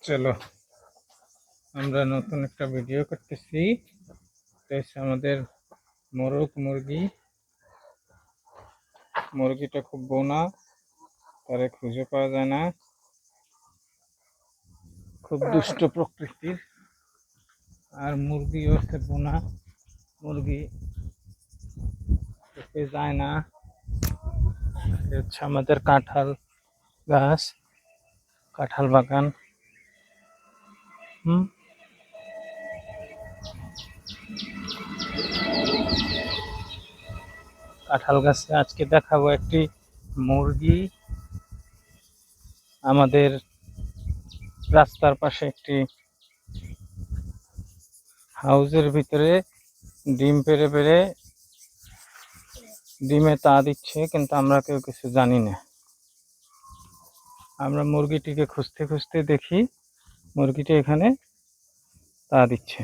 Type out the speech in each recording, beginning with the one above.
চলো আমরা নতুন একটা ভিডিও করতেছি। আমাদের মোরগ মুরগিটা খুব বোনা, তারে খুঁজে পাওয়া যায় না, খুব দুষ্ট প্রকৃতির। আর মুরগিও হচ্ছে বোনা, মুরগি যায় না। হচ্ছে আমাদের কাঁঠাল গাছ, কাঁঠাল বাগান। কাঁঠাল গাছে আজকে দেখাবো একটি মুরগি। আমাদের রাস্তার পাশে একটি হাউজের ভিতরে ডিম পেড়ে পেড়ে ডিমে তা দিচ্ছে, কিন্তু আমরা কেউ কিছু জানি না। আমরা মুরগিটিকে খুঁজতে খুঁজতে দেখি মুরগিটি এখানে তা দিচ্ছে।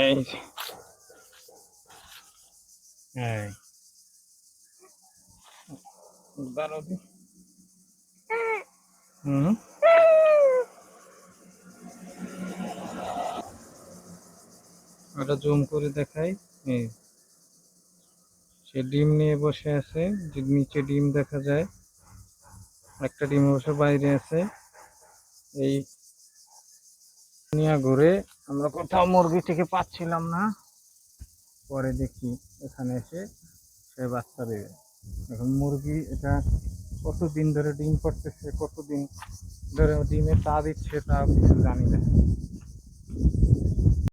এই এটা জুম করে দেখাই। সে ডিম নিয়ে বসে আছে, যে নিচে ডিম দেখা যায়, একটা ডিম অবশ্য বাইরে আছে। এই নিয়ে ঘুরে আমরা কোথাও মুরগিটিকে পাচ্ছিলাম না, পরে দেখি এখানে এসে সে বাচ্চা দেবে। এখন মুরগি এটা কতদিন ধরে ডিম করতেছে, কতদিন ধরে ডিমে তা দিচ্ছে তা কিছু জানি না।